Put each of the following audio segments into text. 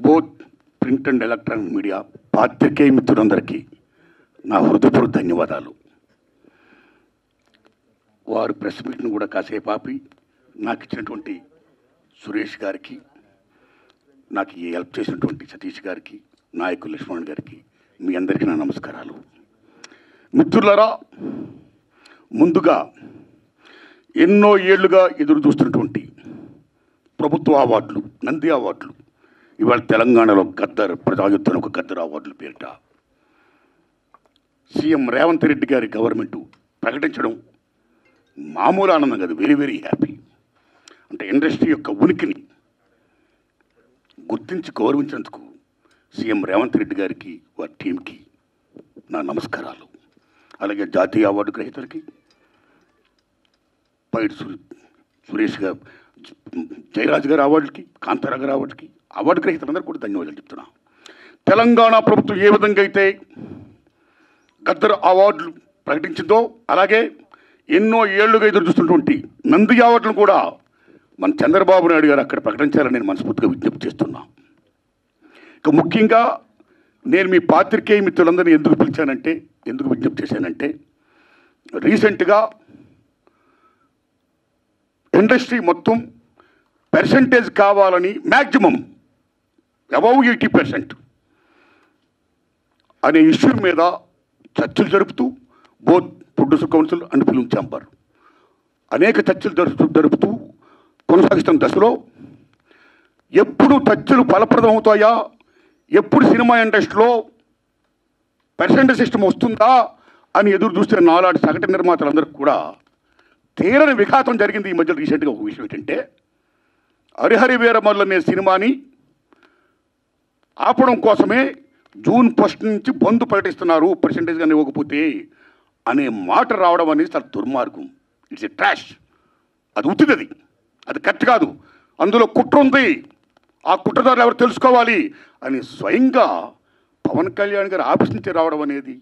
Both print and electronic media పాత్రికేయ మిత్రులందరికీ నా హృదయపూర్వక ధన్యవాదాలు. వారు ప్రెస్ మీట్ను కూడా కాసేపు ఆపి నాకు ఇచ్చినటువంటి సురేష్ గారికి, నాకు ఈ హెల్ప్ చేసినటువంటి సతీష్ గారికి, నాయకులు లక్ష్మణ్ గారికి, మీ అందరికీ నా నమస్కారాలు. మిత్రులారా, ముందుగా ఎన్నో ఏళ్లుగా ఎదురు చూస్తున్నటువంటి ప్రభుత్వ అవార్డులు, నంది అవార్డులు, ఇవాళ తెలంగాణలో గద్దర్ ప్రజాయుద్ధం ఒక గద్దర్ అవార్డుల పేరిట సీఎం రేవంత్ రెడ్డి గారి గవర్నమెంట్ ప్రకటించడం మామూలు ఆనందం కాదు, వెరీ వెరీ హ్యాపీ. అంటే ఇండస్ట్రీ యొక్క ఉనికిని గుర్తించి గౌరవించినందుకు సీఎం రేవంత్ రెడ్డి గారికి, వారి టీంకి నా నమస్కారాలు. అలాగే జాతీయ అవార్డు గ్రహీతలకి, పైడి సురేష్ గారు, జయరాజ్ గారి అవార్డులకి, కాంతారా గారి అవార్డుకి, అవార్డు గ్రహీతలందరూ కూడా ధన్యవాదాలు చెప్తున్నా. తెలంగాణ ప్రభుత్వం ఏ విధంగా అయితే గద్దర్ అవార్డులు ప్రకటించిందో, అలాగే ఎన్నో ఏళ్లుగా ఎదురు చూస్తున్నటువంటి నంది అవార్డులను కూడా మన చంద్రబాబు నాయుడు గారు అక్కడ ప్రకటించాలని నేను మనస్ఫూర్తిగా విజ్ఞప్తి చేస్తున్నా. ఇక ముఖ్యంగా నేను మీ పాత్రికేయ మిత్రులందరినీ ఎందుకు పిలిచానంటే, ఎందుకు విజ్ఞప్తి చేశానంటే, రీసెంట్గా ఇండస్ట్రీ మొత్తం పర్సంటేజ్ కావాలని మ్యాక్సిమం అబౌవ్ 80% అనే ఇష్యూ మీద చర్చలు జరుపుతూ both producer council and film chamber అనేక చర్చలు జరుపుతూ కొనసాగిస్తున్న దశలో ఎప్పుడు చర్చలు ఫలప్రదం అవుతాయా, ఎప్పుడు సినిమా ఇండస్ట్రీలో పర్సంటేజ్ సిస్టమ్ వస్తుందా అని ఎదురు చూస్తే నాలాంటి సగటు నిర్మాతలందరికీ కూడా తీరని విఘాతం జరిగింది. ఈ మధ్య రీసెంట్గా ఒక విషయం ఏంటంటే, హరిహరి వీరమల్లు అనే సినిమాని ఆపడం కోసమే జూన్ 1 నుంచి బంద్ ప్రకటిస్తున్నారు పర్సంటేజ్ కానీ ఇవ్వకపోతే అనే మాట రావడం అనేది చాలా దుర్మార్గం. It's a trash. అది ఉత్తిది, అది కరెక్ట్ కాదు, అందులో కుట్ర ఉంది, ఆ కుట్రదారులు ఎవరు తెలుసుకోవాలి అని స్వయంగా పవన్ కళ్యాణ్ గారు ఆఫీస్ నుంచి రావడం అనేది,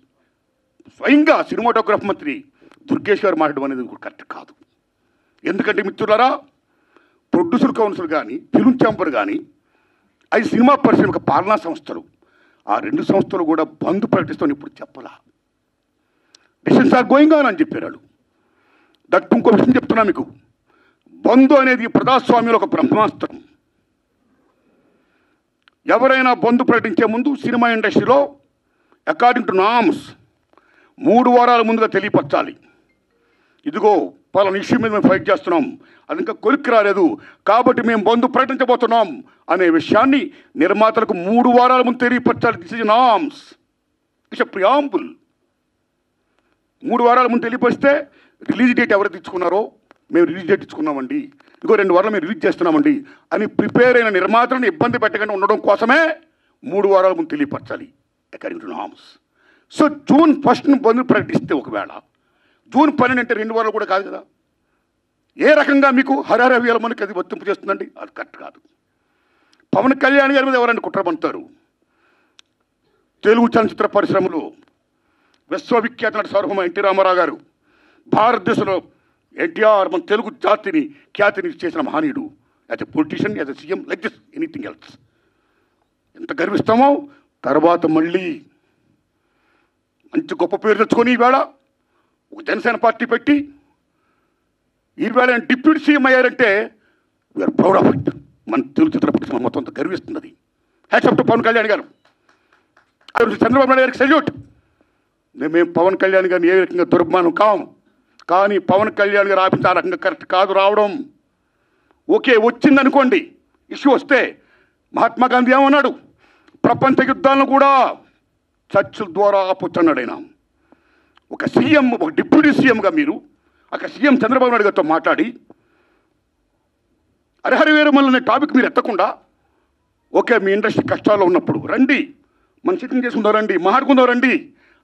స్వయంగా సినిమాటోగ్రఫీ మంత్రి దుర్గేష్ గారు మాట్లాడడం అనేది కరెక్ట్ కాదు. ఎందుకంటే మిత్రులారా, ప్రొడ్యూసర్ కౌన్సిల్ కానీ, ఫిల్మ్ ఛాంబర్ కానీ, అది సినిమా పరిశ్రమ పాలనా సంస్థలు, ఆ రెండు సంస్థలు కూడా బంద్ ప్రకటిస్తామని ఇప్పుడు చెప్పలా. డిసిషన్స్ ఆర్ గోయింగ్ ఆన్ అని చెప్పారు వాళ్ళు. దట్ ఇంకో విషయం చెప్తున్నా మీకు, బంద్ అనేది ప్రజాస్వామ్యంలో ఒక బ్రహ్మాస్త్రం. ఎవరైనా బంద్ ప్రకటించే ముందు సినిమా ఇండస్ట్రీలో అకార్డింగ్ టు నామ్స్ 3 వారాల ముందుగా తెలియపరచాలి. ఇదిగో పలానా ఇష్యూ మీద మేము ఫైట్ చేస్తున్నాం, అది ఇంకా కొలిక్కి రాలేదు కాబట్టి మేము బంద్ ప్రకటించబోతున్నాం అనే విషయాన్ని నిర్మాతలకు 3 వారాల ముందు తెలియపరచాలి. This is norms, it's a preamble. 3 వారాల ముందు తెలియపరిస్తే రిలీజ్ డేట్ ఎవరైతే ఇచ్చుకున్నారో, మేము రిలీజ్ డేట్ ఇచ్చుకున్నామండి, ఇంకో 2 వారాలు మేము రిలీజ్ చేస్తున్నామండి అని ప్రిపేర్ అయిన నిర్మాతలను ఇబ్బంది పెట్టకుండా ఉండడం కోసమే 3 వారాల ముందు తెలియపరచాలి according to norms. So June 1 bandh ప్రకటిస్తే, ఒకవేళ జూన్ 12 అంటే 2 వారాలు కూడా కాదు కదా, ఏ రకంగా మీకు హరిహర వీరమల్లుకి అది వర్తింపు చేస్తుందండి? అది కరెక్ట్ కాదు. పవన్ కళ్యాణ్ గారి మీద ఎవరైనా కుట్ర పంటారు. తెలుగు చలనచిత్ర పరిశ్రమలో విశ్వవిఖ్యాత నట సార్వభౌమ ఎన్టీ రామారావు గారు, భారతదేశంలో ఎన్టీఆర్ మన తెలుగు జాతిని ఖ్యాతిని చేసిన మహనీయుడు. As a politician, as a CM, like this anything else. ఎంత గర్విస్తామో. తర్వాత మళ్ళీ మంచి గొప్ప పేరు తెచ్చుకొని ఈవేళ ఒక జనసేన పార్టీ పెట్టి ఈవేళ డిప్యూటీ సీఎం అయ్యారంటే వీఆర్ ప్రౌడ్ ఆఫ్ ఇట్. మన తెలుగు చిత్ర పరిశ్రమ మొత్తం అంతా గర్విస్తున్నది. Hats off to Pawan Kalyan garu, Chandrababu Naidu గారికి సెల్యూట్. మేము పవన్ కళ్యాణ్ గారిని ఏ రకంగా దుర్మానం కాము, కానీ పవన్ కళ్యాణ్ గారు ఆఫీస్ ఆ రకంగా కరెక్ట్ కాదు రావడం. ఓకే, వచ్చిందనుకోండి, ఇష్యూ వస్తే మహాత్మా గాంధీ ఏమన్నాడు, ప్రపంచ యుద్ధాలను కూడా చర్చల ద్వారా ఆపొచ్చన్నాడు ఆయన. ఒక సీఎం, ఒక డిప్యూటీ సీఎంగా మీరు అక్కడ సీఎం చంద్రబాబు నాయుడు గారితో మాట్లాడి హరిహర వీరమల్లు అనే టాపిక్ మీరు ఎత్తకుండా, ఓకే మీ ఇండస్ట్రీ కష్టాల్లో ఉన్నప్పుడు రండి, మన సిట్టింగ్ చేసుకుందాం రండి, మాట్లాడుకుందాం రండి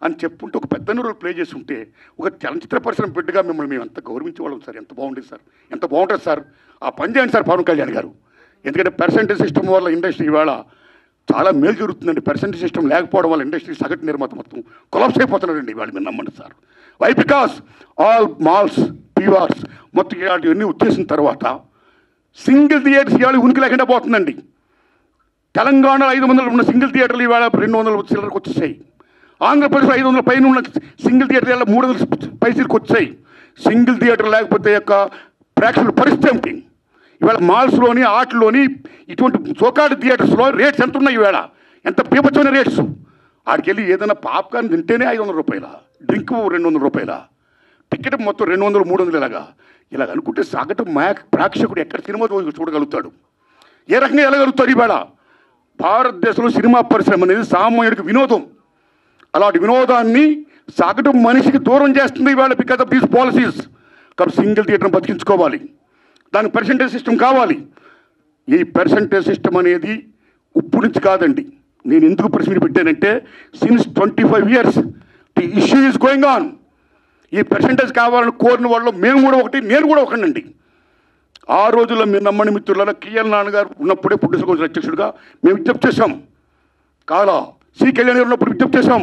అని చెప్పుంటే ఒక పెద్ద రోల్ ప్లే చేసి ఉంటే, ఒక చలనచిత్ర పరిశ్రమ బిడ్డగా మిమ్మల్ని మేము ఎంత గౌరవించేవాళ్ళం సార్. ఎంత బాగుండేది సార్, ఎంత బాగుంటుంది సార్. ఆ పని చేయండి సార్ పవన్ కళ్యాణ్ గారు. ఎందుకంటే పర్సంటేజ్ సిస్టమ్ వల్ల ఇండస్ట్రీ ఇవాళ చాలా మేలు జరుగుతుందండి. పర్సంటేజ్ సిస్టమ్ లేకపోవడం వల్ల ఇండస్ట్రీ సగటు నిర్మాత మొత్తం కొలాప్స్ అయిపోతున్నారండి ఇవాళ. మీరు నమ్మండి sir. Why? Because all malls, PVRs మొత్తం ఇలాంటివన్నీ వచ్చేసిన తర్వాత సింగిల్ థియేటర్స్ ఇవాళ ఉనికి లేకుండా పోతుందండి. తెలంగాణలో 500 ఉన్న సింగిల్ థియేటర్లు ఇవాళ 200 చిల్లరకు వచ్చేసాయి. ఆంధ్రప్రదేశ్లో 500 పైన ఉన్న సింగిల్ థియేటర్ 300 పైసలకు వచ్చాయి. సింగిల్ థియేటర్ లేకపోతే యొక్క ప్రేక్షకుల పరిస్థితి ఏమిటి? ఇవాళ మాల్స్లోని ఆటల్లోని ఇటువంటి సోకాడు థియేటర్స్లో రేట్స్ ఎంత ఉన్నాయి? ఇవాళ ఎంత పీపచ్చమైన రేట్స్. ఆడికి వెళ్ళి ఏదైనా పాప్కార్న్ తింటేనే 500 రూపాయల, డ్రింక్ 200 రూపాయల, టికెట్ మొత్తం 200, 300 ఇలాగ అనుకుంటే సగటు ప్రేక్షకుడు ఎక్కడ సినిమా చూడగలుగుతాడు? ఏ రకంగా వెళ్ళగలుగుతాడు? ఇవాళ భారతదేశంలో సినిమా పరిశ్రమ అనేది సామాన్యుడికి వినోదం. అలాంటి వినోదాన్ని సగటు మనిషికి దూరం చేస్తుంది ఇవాళ బికాస్ ఆఫ్ దీస్ పాలసీస్. కాబట్టి సింగిల్ థియేటర్ని బతికించుకోవాలి, దానికి పర్సంటేజ్ సిస్టమ్ కావాలి. ఈ పర్సంటేజ్ సిస్టమ్ అనేది ఇప్పుడు నుంచి కాదండి. నేను ఎందుకు ప్రెస్ మీట్ పెట్టానంటే since 25 years the issue is going on. ఈ పర్సంటేజ్ కావాలని కోరిన వాళ్ళు మేము కూడా ఒకటి, నేను కూడా ఒకనండి. ఆ రోజుల్లో మీరు నమ్మని మిత్రుల కిఎల్ నాన్నగారు ఉన్నప్పుడే ప్రొడ్యూసర్ కౌన్సిల్ అధ్యక్షుడిగా మేము విజ్ఞప్తి చేశాం. కాలా సి కళ్యాణ్ గారు ఉన్నప్పుడు విజ్ఞప్తి చేశాం.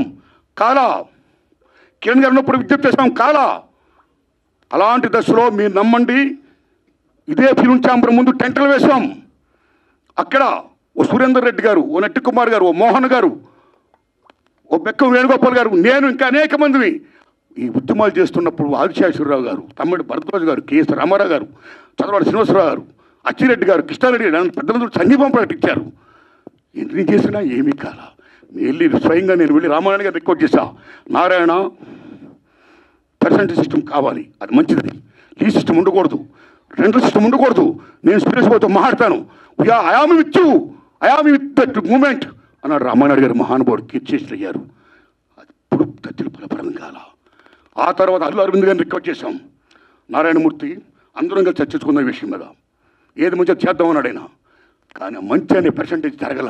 కాలా కిరణ్ గారు ఉన్నప్పుడు విజ్ఞప్తి చేశాం. కాలా అలాంటి దశలో మీరు నమ్మండి, ఇదే ఫిల్మ్ ఛాంబర్ ముందు టెంటలు వేశాం. అక్కడ ఓ సురేందర్ రెడ్డి గారు, ఓ నట్టి కుమార్ గారు, ఓ మోహన్ గారు, ఓ బెక్కం వేణుగోపాల్ గారు, నేను ఇంకా అనేక మందిని ఈ ఉద్యమాలు చేస్తున్నప్పుడు ఆదిశేషవరరావు గారు, తమ్మిడి భరద్వాజ్ గారు, కెఎస్ రామారావు గారు, చంద్రబాబు శ్రీనివాసరావు గారు, అచ్చిరెడ్డి గారు, కృష్ణారెడ్డి గారు పెద్ద మంది సంఘీభం ప్రకటించారు. ఎన్ని చేసినా ఏమీ కాల. వెళ్ళి స్వయంగా నేను వెళ్ళి రామారాయణ గారు రిక్వెస్ట్ చేశా, నారాయణ పర్సంటేజ్ సిస్టమ్ కావాలి, అది మంచిది, ఈ సిస్టమ్ ఉండకూడదు, రెండో సిస్టమ్ ఉండకూడదు, నేను సురేష్ బాబుతో మాట్లాడతాను, I am with you, I am with that moment అన్నాడు రామారాయణ గారు. మహానుభావుడు కీర్తిశేషులు అయ్యారు. అది ఇప్పుడు దత్తులు ఫలప్రదం కాల. ఆ తర్వాత అల్లు అరవింద్ గారిని రిక్వెస్ట్ చేశాం, నారాయణమూర్తి అందరం కలిసి చర్చించుకున్న విషయం మీద ఏది మంచిగా చేద్దామన్నాడు ఆయన. కానీ మంచి అనే పర్సంటేజ్ జరగల.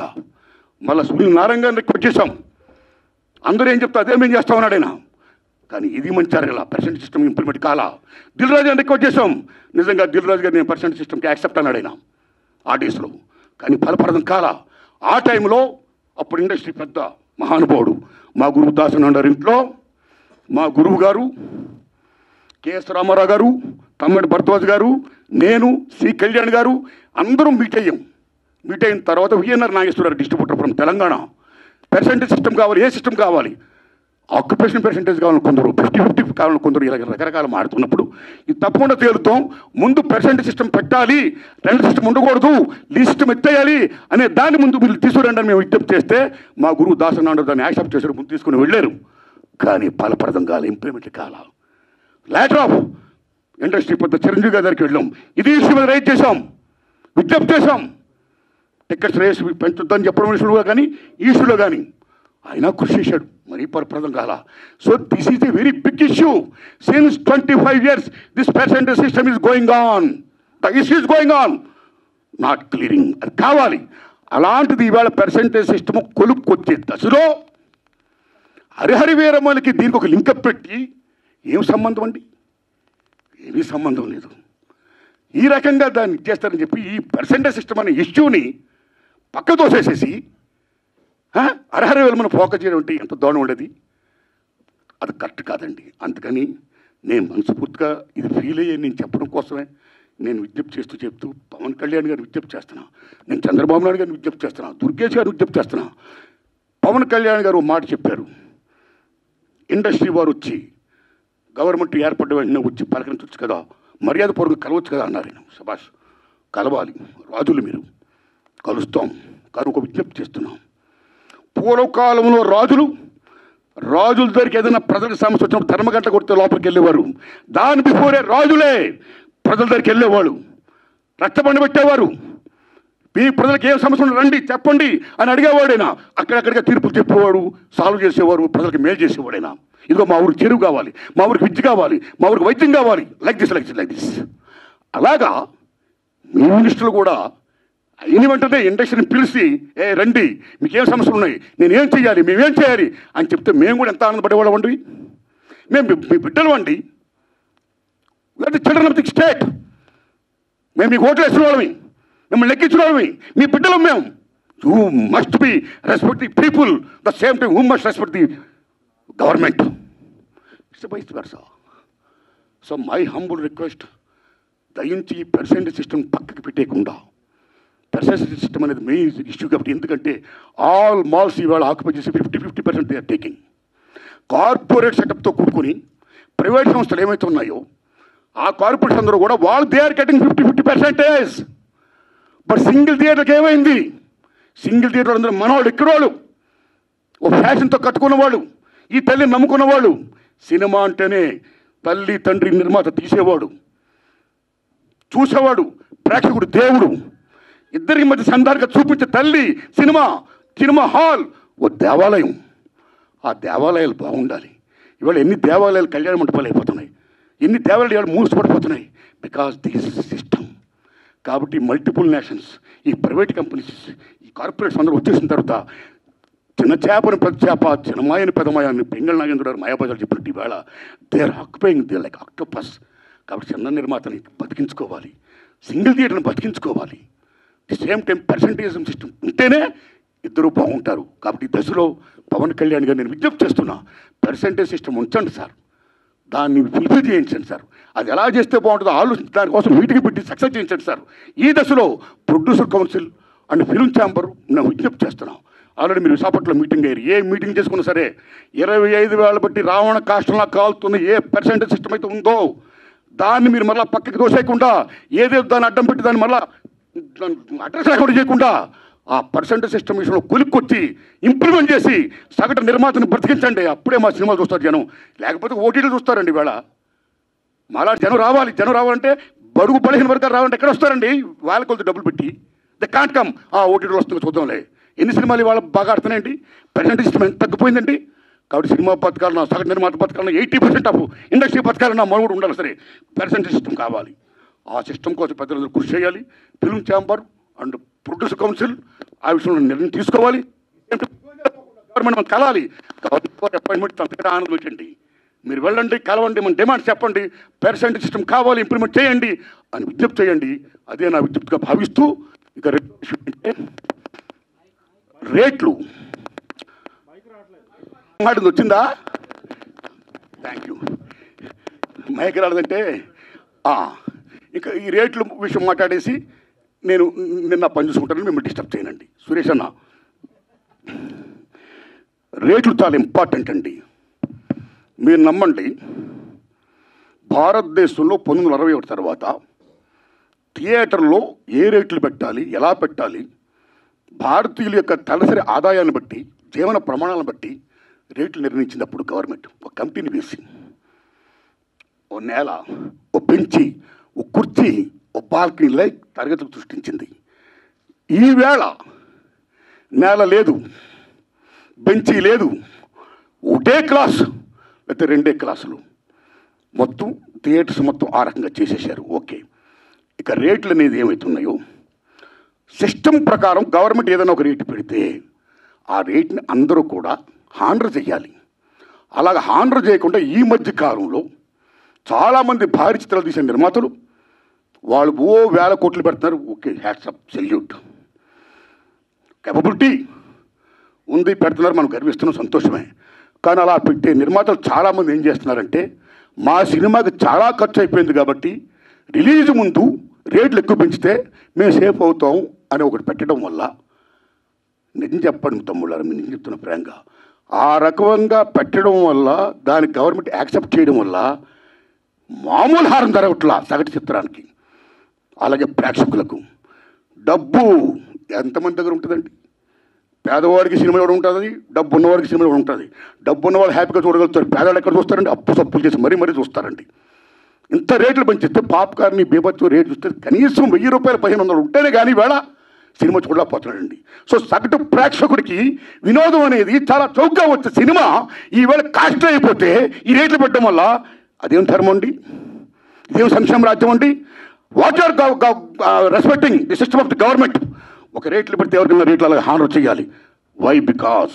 మళ్ళీ సునీల్ నారాయణ గారిని రిక్వెస్ట్ చేశాం, అందరూ ఏం చెప్తా అదే మేము చేస్తామన్నాడు ఆయన. కానీ ఇది మంచి జరగల, పర్సెంట్ సిస్టమ్ ఇంప్లిమెంట్ కాలా. దిల్ రాజు గారిని రిక్వెస్ట్ చేశాం, నిజంగా దిల్ రాజు గారు నేను పర్సెంట్ సిస్టమ్కి యాక్సెప్ట్ అన్నాడు ఆయన ఆ డేస్లో. కానీ ఫలప్రదం కాలా. ఆ టైంలో అప్పుడు ఇండస్ట్రీ పెద్ద మహానుభావుడు మా గురువు దాసనారాయణ ఇంట్లో మా గురువు గారు కెఎస్ రామారావు గారు, తమ్మిడి భరద్వాజ్ గారు, నేను, సి కళ్యాణ్ గారు అందరం మీట్ అయ్యాం. మీట్ అయిన తర్వాత VNR Nageswara Rao distributor from Telangana, percentage system కావాలి, ఏ సిస్టమ్ కావాలి, ఆక్యుపేషన్ పర్సెంటేజ్ కావాలని కొందరు, 50-50 కావాలని కొందరు, ఇలా రకరకాలు మాడుతున్నప్పుడు ఇది తప్పకుండా తేలుతాం. ముందు పర్సెంటేజ్ సిస్టమ్ పెట్టాలి, రెంట్ సిస్టమ్ ఉండకూడదు, లీ సిస్టమ్ ఎత్తేయాలి అనే దాన్ని ముందు మీరు తీసుకురండి అని మేము విజ్ఞప్తి చేస్తే మా గురువు దాసనారాయణ దాన్ని యాక్సెప్ట్ చేశారు, ముందు తీసుకుని వెళ్ళారు. కానీ ఫలప్రదం కాల, ఇంప్లిమెంట్ కాల. లేటర్ ఆఫ్ ఇండస్ట్రీ పెద్ద చిరంజీవి గారి దగ్గరికి వెళ్ళాం, ఇది ఇష్యూ మీద రైట్ చేశాం, విజ్ఞప్తి చేశాం, టికెట్స్ రేస్ పెంచుద్దని చెప్పడం విషయంలో కానీ ఈ ఇష్యూలో కానీ ఆయన కృషి చేశాడు. మరీ ఫలప్రదం కాల. So this is a very big issue. Since 25 years this percentage system is going on, the issue is going on, not clearing. అది కావాలి. అలాంటిది ఇవాళ పర్సెంటేజ్ సిస్టమ్ కొలుక్కొచ్చే దశలో హరిహరి వీరమ్మలకి దీనికి ఒక లింకప్ పెట్టి ఏం సంబంధం అండి? ఏమీ సంబంధం లేదు. ఈ రకంగా దాన్ని ఇచ్చేస్తారని చెప్పి ఈ పర్సెంటేజ్ సిస్టమ్ అనే ఇష్యూని పక్క తోసేసేసి హరిహరి వీరమ్మని ఫోకస్ చేయడం అంటే ఎంత దోణం ఉండేది? అది కరెక్ట్ కాదండి. అందుకని నేను మనస్ఫూర్తిగా ఇది ఫీల్ అయ్యే నేను చెప్పడం కోసమే నేను విజ్ఞప్తి చెప్తూ పవన్ కళ్యాణ్ గారిని విజ్ఞప్తి చేస్తున్నా, నేను చంద్రబాబు నాయుడు గారిని విజ్ఞప్తి చేస్తున్నా, దుర్గేష్ గారిని విజ్ఞప్తి చేస్తున్నా. పవన్ కళ్యాణ్ గారు మాట చెప్పారు, ఇండస్ట్రీ వారు వచ్చి గవర్నమెంట్ ఏర్పడ్డ వెంటనే వచ్చి పలకరించవచ్చు కదా, మర్యాద పూర్వకంగా కలవచ్చు కదా అన్నారు. నేను శభాష్, కలవాలి, రాజులు మీరు, కలుస్తాం. కానీ ఒక విజ్ఞప్తి చేస్తున్నాం, పూర్వకాలంలో రాజుల దగ్గరికి ఏదైనా ప్రజలకు సమస్య వచ్చినప్పుడు ధర్మగంట కొడితే లోపలికి వెళ్ళేవారు. దాని బిఫోరే రాజులే ప్రజల దగ్గరికి వెళ్ళేవాడు, రక్తబండ పెట్టేవారు. మీ ప్రజలకు ఏం సమస్య ఉంటే రండి చెప్పండి అని అడిగేవాడైనా, అక్కడక్కడిగా తీర్పులు చెప్పేవాడు, సాల్వ్ చేసేవాడు, ప్రజలకు మేలు చేసేవాడైనా. ఇదిగో మా ఊరికి చెరువు కావాలి, మా ఊరికి విద్య కావాలి, మా ఊరికి వైద్యం కావాలి, లైక్ దిస్. అలాగా మీ మినిస్టర్లు కూడా అయిన వెంటనే ఇండస్ట్రీని పిలిచి రండి, మీకేం సమస్యలు ఉన్నాయి, నేనేం చేయాలి, మేమేం చేయాలి అని చెప్తే మేము కూడా ఎంత ఆనందపడేవాళ్ళం అండి. మేము మీ బిడ్డలు అండి, చిల్డ్రన్ ఆఫ్ ది స్టేట్. మేము మీకు ఓట్లు వేసిన వాళ్ళమి, మిమ్మల్ని లెక్కించిన వాళ్ళమి, మీ బిడ్డలు మేము. You must be respect the people, the same time you must respect the government. It's vice versa. So my humble request, దయించి ఈ పర్సెంటేజ్ సిస్టమ్ పక్కకి పెట్టేయకుండా పర్సెంటేజ్ సిస్టమ్ అనేది మెయిన్ ఇష్యూ కాబట్టి. ఎందుకంటే ఆల్ మాల్స్ ఇవాళ ఆక్యుపై చేసి 50% దే ఆర్ టేకింగ్. కార్పొరేట్ సెటప్తో కూడుకొని ప్రైవేట్ సంస్థలు ఏమైతే ఉన్నాయో ఆ కార్పొరేట్స్ అందరూ కూడా వాళ్ళు they are getting 50%. But single థియేటర్కి ఏమైంది? సింగిల్ థియేటర్ అందరూ మనవాళ్ళు ఎక్కడవాళ్ళు, ఓ ఫ్యాషన్తో కట్టుకున్నవాళ్ళు, ఈ తల్లిని నమ్ముకున్నవాళ్ళు. సినిమా అంటేనే తల్లి తండ్రి నిర్మాత తీసేవాడు, చూసేవాడు, ప్రేక్షకుడు దేవుడు, ఇద్దరికి మధ్య సంధానంగా చూపించే తల్లి సినిమా, సినిమా హాల్ ఓ దేవాలయం. ఆ దేవాలయాలు బాగుండాలి. ఇవాళ ఎన్ని దేవాలయాలు కళ్యాణ మండపాలు అయిపోతున్నాయి, ఎన్ని దేవాలయాలు మూసిపడిపోతున్నాయి. Because this system. కాబట్టి మల్టిపుల్ నేషన్స్, ఈ ప్రైవేట్ కంపెనీస్, ఈ కార్పొరేట్స్ అందరూ వచ్చేసిన తర్వాత చిన్న చేపని పెద్ద చేప, చిన్నమాయని పెద్దమాయని పింగళ నాగేంద్ర గారు మాయాబజార్ చెప్పినట్టు ఈవేళ they are occupying they like octopus. కాబట్టి చిన్న నిర్మాతని బతికించుకోవాలి, సింగిల్ థియేటర్ని బతికించుకోవాలి. The same time percentage system ఉంటేనే ఇద్దరు బాగుంటారు. కాబట్టి ఈ దశలో పవన్ కళ్యాణ్ గారు నేను విజ్ఞప్తి చేస్తున్నా, పర్సంటేజ్ సిస్టమ్ ఉంచండి సార్, దాన్ని ఫుల్ఫిల్ చేయించండి సార్. అది ఎలా చేస్తే బాగుంటుందో ఆలోచించి దానికోసం మీటింగ్ పెట్టి సక్సెస్ చేయించండి సార్. ఈ దశలో producer council and film chamber నేను విజ్ఞప్తి చేస్తున్నాం. ఆల్రెడీ మీరు విశాఖపట్నంలో మీటింగ్ అయ్యారు. ఏ మీటింగ్ చేసుకున్నా సరే 25,000 బట్టి రావణ కాష్టంలా కాలుతున్న ఏ పర్సెంటేజ్ సిస్టమ్ అయితే ఉందో దాన్ని మీరు మళ్ళీ పక్కకి దోసేయకుండా, ఏదేదో దాన్ని అడ్డం పెట్టి దాన్ని మళ్ళీ అడ్రస్ లేకుండా చేయకుండా ఆ పర్సెంటేజ్ సిస్టమ్ విషయంలో కొలిక్కొచ్చి ఇంప్లిమెంట్ చేసి సగటు నిర్మాతను బ్రతికించండి. అప్పుడే మా సినిమాలు చూస్తారు జనం, లేకపోతే ఓటీటీలు చూస్తారండి. ఇవాళ మాలా జనం రావాలి. జనం రావాలంటే బడుగు బలహీన వర్గాలు రావాలంటే ఎక్కడ వస్తారండి? వాళ్ళ కొలత డబ్బులు పెట్టి ద కాంట్ కమ్. ఆ ఓటీటీలు వస్తుంది చూద్దాంలే. ఎన్ని సినిమాలు ఇవాళ బాగా ఆడుతున్నాయండి? పర్సెంటేజ్ సిస్టమ్ ఎంత తగ్గిపోయిందండి. కాబట్టి సినిమా బతకాలన్నా, సగటు నిర్మాత బతకాలన్నా, 80% ఆఫ్ ఇండస్ట్రీ బతకాలన్నా మనుగడ ఉండాలి. సరే, పర్సెంటేజ్ సిస్టమ్ కావాలి. ఆ సిస్టమ్ కోసం పెద్దలందరూ కృషి చేయాలి. Film chamber and producer council ఆ విషయంలో నిర్ణయం తీసుకోవాలి. గవర్నమెంట్ కలాలి. కాబట్టి అపాయింట్మెంట్ అంతకంటే ఆనందం వచ్చింది. మీరు వెళ్ళండి, కలవండి, మన డిమాండ్స్ చెప్పండి, పర్సెంటేజ్ సిస్టమ్ కావాలి, ఇంప్లిమెంట్ చేయండి అని విజ్ఞప్తి చేయండి. అదే నా విజ్ఞప్తిగా భావిస్తూ ఇక రేట్లు మాట్లాడింది వచ్చిందా? Thank you. మైక్ రాలేదంటే ఇంకా ఈ రేట్ల విషయం మాట్లాడేసి నేను నిన్న పని చూసుకుంటానని మిమ్మల్ని డిస్టర్బ్ చేయనండి. సురేష్ అన్న, రేట్లు చాలా ఇంపార్టెంట్ అండి. మీరు నమ్మండి, భారతదేశంలో 1961 తర్వాత థియేటర్లో ఏ రేట్లు పెట్టాలి, ఎలా పెట్టాలి, భారతీయుల యొక్క తలసరి ఆదాయాన్ని బట్టి, జీవన ప్రమాణాలను బట్టి రేట్లు నిర్ణయించినప్పుడు గవర్నమెంట్ ఒక కమిటీని వేసి ఓ నేల, ఓ బెంచి, ఓ కుర్చీ, ఓ బాల్కనీ లైక్ తరగతులు సృష్టించింది. ఈవేళ నేల లేదు, బెంచీ లేదు, ఒకటే క్లాసు లేకపోతే 2 క్లాసులు, మొత్తం థియేటర్స్ మొత్తం ఆ రకంగా చేసేసారు. ఓకే, ఇక రేట్లు అనేది ఏమవుతున్నాయో సిస్టమ్ ప్రకారం గవర్నమెంట్ ఏదైనా ఒక రేటు పెడితే ఆ రేట్ని అందరూ కూడా హానర్ చేయాలి. అలాగ హానర్ చేయకుండా ఈ మధ్య కాలంలో చాలామంది భారీ చిత్రాలు తీసే నిర్మాతలు వాళ్ళు వేల కోట్లు పెడుతున్నారు. ఓకే, హ్యాట్సప్, సెల్యూట్, కేపబిలిటీ ఉంది, పెడుతున్నారు, మనం గర్విస్తున్నాం, సంతోషమే. కానీ అలా పెట్టే నిర్మాతలు చాలామంది ఏం చేస్తున్నారంటే, మా సినిమాకి చాలా ఖర్చు అయిపోయింది కాబట్టి రిలీజ్ ముందు రేట్లు ఎక్కువ పెంచితే మేము సేఫ్ అవుతాం అని ఒకటి పెట్టడం వల్ల, నిజం చెప్పండి తమ్ముళ్ళారు, మీరు నిజం చెప్తున్న ఫ్రాంక్గా, ఆ రకంగా పెట్టడం వల్ల, దానికి గవర్నమెంట్ యాక్సెప్ట్ చేయడం వల్ల మామూలు హారం జరగట్లా సగటు చిత్రానికి. అలాగే ప్రేక్షకులకు డబ్బు ఎంతమంది దగ్గర ఉంటుందండి? పేదవాడికి సినిమా ఎవరు ఉంటుంది, డబ్బు ఉన్నవాడికి సినిమా ఎవరు ఉంటుంది. డబ్బు ఉన్నవాళ్ళు హ్యాపీగా చూడగలుగుతారు, పేదవాళ్ళు ఎక్కడ చూస్తారండి? అప్పు సప్పులు చేసి మరీ చూస్తారండి. ఇంత రేట్లు పెంచిస్తే పాప్కార్న్ బీభత్సం రేటు చూస్తే కనీసం 1000 రూపాయలు 1500 ఉంటేనే కానీ వేళ సినిమా చూడలేకపోతున్నాడండి. సో సగటు ప్రేక్షకుడికి వినోదం అనేది చాలా చౌకగా వచ్చే సినిమా ఈవేళ కాస్ట్ అయిపోతే ఈ రేట్లు పెట్టడం వల్ల అదేం ధర్మం అండి? ఇదేం సంక్షేమ రాజ్యం అండి? What are respecting the system of the government. ఒక రేట్లు పెడితే ఎవరికైనా రేట్లు అలాగే హానర్ చేయాలి. వై? బికాస్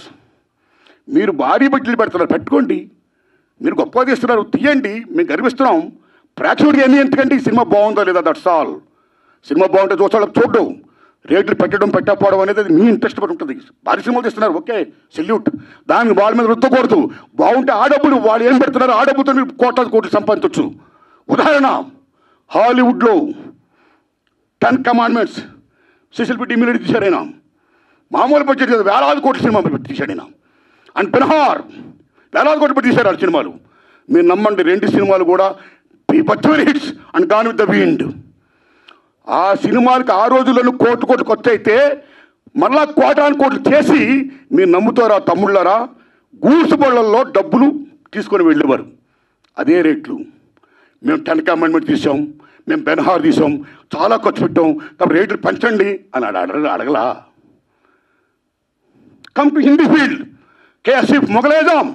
మీరు భారీ బడ్జెట్లు పెడుతున్నారు, పెట్టుకోండి. మీరు గొప్పగా తీస్తున్నారు, తీయండి, మేము గర్విస్తున్నాం. ప్రేక్షకుడికి ఎన్ని ఎంతకంటే ఈ సినిమా బాగుందో లేదా, దట్స్ ఆల్. సినిమా బాగుంటే చూస్తాడు, చూడడం. రేట్లు పెట్టడం పెట్టకపోవడం అనేది అది మీ ఇంట్రెస్ట్ పడి ఉంటుంది. భారీ సినిమాలు తీస్తున్నారు, ఓకే, సెల్యూట్. దానికి వాళ్ళ మీద రుద్దకూడదు. బాగుంటే ఆ డబ్బులు వాళ్ళు ఏం పెడుతున్నారు, ఆ డబ్బుతో మీరు కోట్లు సంపాదించవచ్చు. ఉదాహరణ, హాలీవుడ్లో 10 కమాండ్మెంట్స్ స్పెషల్ పెట్టి ఇమీడియట్ తీశాడు ఆయన. మామూలు బడ్జెట్ కదా, వేలాది కోట్ల సినిమా పెట్టి తీశాడు ఆయన. అండ్ బెన్హార్ వేలాది కోట్లు పెట్టి తీశారు ఆ సినిమాలు. మీరు నమ్మండి, 2 సినిమాలు కూడా బచ్చవన్ hits and gone with the wind. ఆ సినిమాలకి ఆ రోజుల్లో కోట్లు ఖర్చు అయితే మళ్ళా కోట్లు చేసి మీరు నమ్ముతారా తమ్ముళ్ళారా, గూడ్స్ బళ్ళల్లో డబ్బులు తీసుకొని వెళ్ళేవారు. అదే రేట్లు. మేము 10 కమాండ్మెంట్ తీసాం, మేము బెన్హార్ తీసాం, చాలా ఖర్చు పెట్టాం, కాబట్టి రేట్లు పెంచండి అని అడగలా. Come to Hindi field, K Asif Mughal-e-Azam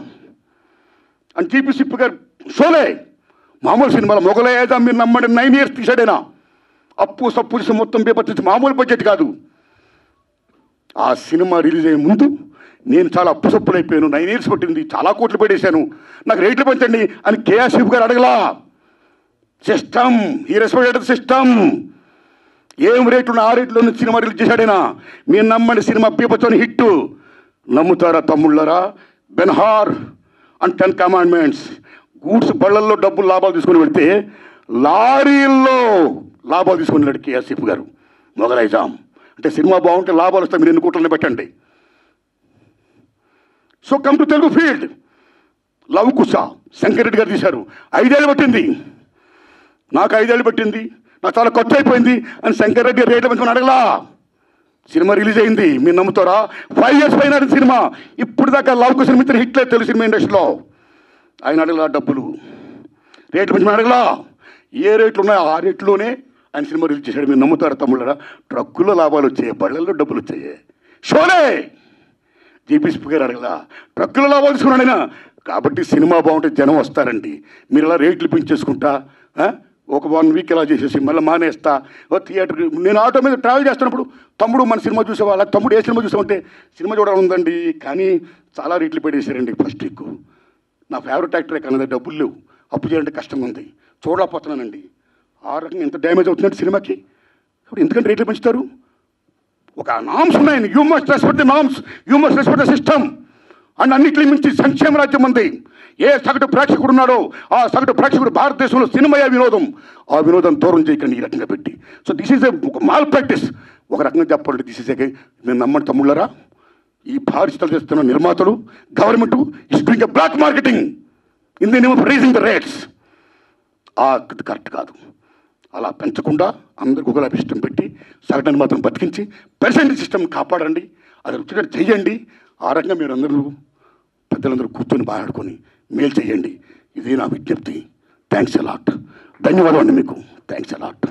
and G P Sippy garu Sholay. మామూలు సినిమాలో మొగలేజాం మీరు నమ్మండి 9 years తీసాడైనా. అప్పు సప్పు చేసి మొత్తం పేపర్ మామూలు బడ్జెట్ కాదు. ఆ సినిమా రిలీజ్ అయ్యే ముందు నేను చాలా అప్పు సప్పులు అయిపోయాను, 9 years పట్టింది, చాలా కోట్లు పెట్టేశాను, నాకు రేట్లు పెంచండి అని కేఎస్ఎఫ్ గారు అడగలా. సిస్టమ్, ఈ రెస్పెక్టెడ్ సిస్టమ్. ఏం రేట్లు ఆ రేట్లో సినిమా రిలీజ్ చేశాడైనా. మీరు నమ్మండి, సినిమా బీభత్సమైన హిట్. నమ్ముతారా తమ్ముళ్ళరా? Ben Hur and 10 commandments. గూడ్స్ బళ్ళల్లో డబ్బులు లాభాలు తీసుకొని వెళ్తే లారీల్లో లాభాలు తీసుకొని వెళ్ళాడు కేఎస్ఎఫ్ గారు. మొగలైజాం అంటే సినిమా బాగుంటే లాభాలు వస్తాయి, మీరు 2 కోట్లని పెట్టండి. So come to Telugu field. Lava Kusa Shankar Reddy garu తీశారు. 5 ఏళ్ళు పట్టింది, నాకు 5 ఏళ్ళు పట్టింది, నాకు చాలా ఖర్చు అయిపోయింది అని శంకర్ రెడ్డి రేట్లు పెంచుకొని అడగలా. సినిమా రిలీజ్ అయింది, మీరు నమ్ముతారా? 5 years పైన సినిమా. ఇప్పుడు దాకా లవ్ కుశ మిత్ర హిట్లే తెలుగు సినిమా ఇండస్ట్రీలో. ఆయన అడగలా డబ్బులు, రేట్లు పెంచుకొని అడగలా. ఏ రేట్లు ఉన్నాయో ఆ రేట్లోనే ఆయన సినిమా రిలీజ్ చేశాడు. మీరు నమ్ముతారా తమ్ముళ్ళరా? ట్రక్కుల్లో లాభాలు వచ్చాయి, బళ్ళల్లో డబ్బులు వచ్చాయి. షోలే జీపీ సిప్ గారు అడగలా, ట్రక్కుల్లో లాభాలు తీసుకున్నాడు ఆయన. కాబట్టి సినిమా బాగుంటే జనం వస్తారండి. మీరు ఇలా రేట్లు పెంచేసుకుంటా ఒక 1 week ఇలా చేసేసి మళ్ళీ మానేస్తా. థియేటర్కి నేను ఆటో మీద ట్రావెల్ చేస్తున్నప్పుడు, తమ్ముడు మన సినిమా చూసేవాళ్ళ, తమ్ముడు ఏ సినిమా చూసామంటే సినిమా చూడాలని ఉందండి కానీ చాలా రేట్లు పెట్టేశారండి ఫస్ట్ వీక్. నా ఫేవరెట్ యాక్టరే కానీ డబ్బులు లేవు, అప్పు చేయాలంటే కష్టంగా ఉంది, చూడలేకపోతున్నానండి. ఆ రకంగా ఎంత డ్యామేజ్ అవుతుందంటే సినిమాకి. ఇప్పుడు ఎందుకంటే రేట్లు పెంచుతారు? ఒక నామ్స్ ఉన్నాయండి. You must respect the norms, you must respect the system. And అన్నింటినీ మించి సంక్షేమ రాజ్యం ఉంది. ఏ సగటు ప్రేక్షకుడు ఉన్నాడో ఆ సగటు ప్రేక్షకుడు భారతదేశంలో సినిమాయే వినోదం. ఆ వినోదం దూరం చేయకండి ఈ రకంగా పెట్టి. సో దిస్ ఈజ్ ఒక మాల్ ప్రాక్టీస్. ఒక రకంగా చెప్పాలంటే దిస్ ఈజ్ నేను నమ్మండి తమ్ముళ్ళరా, ఈ భారతీయులు చేస్తున్న నిర్మాతలు, government is doing a black marketing in the name of rising the rates. Correct కాదు. అలా పెంచకుండా అందరికి ఒకలా సిస్టమ్ పెట్టి సగటుని మాత్రం బతికించి పర్సెంటేజ్ సిస్టమ్ కాపాడండి. అది వచ్చినట్టు చెయ్యండి. ఆ రకంగా మీరు అందరూ పెద్దలందరూ కూర్చొని మాట్లాడుకొని మేలు చేయండి. ఇది నా విజ్ఞప్తి. Thanks a lot. ధన్యవాదాలు అండి మీకు. Thanks a lot.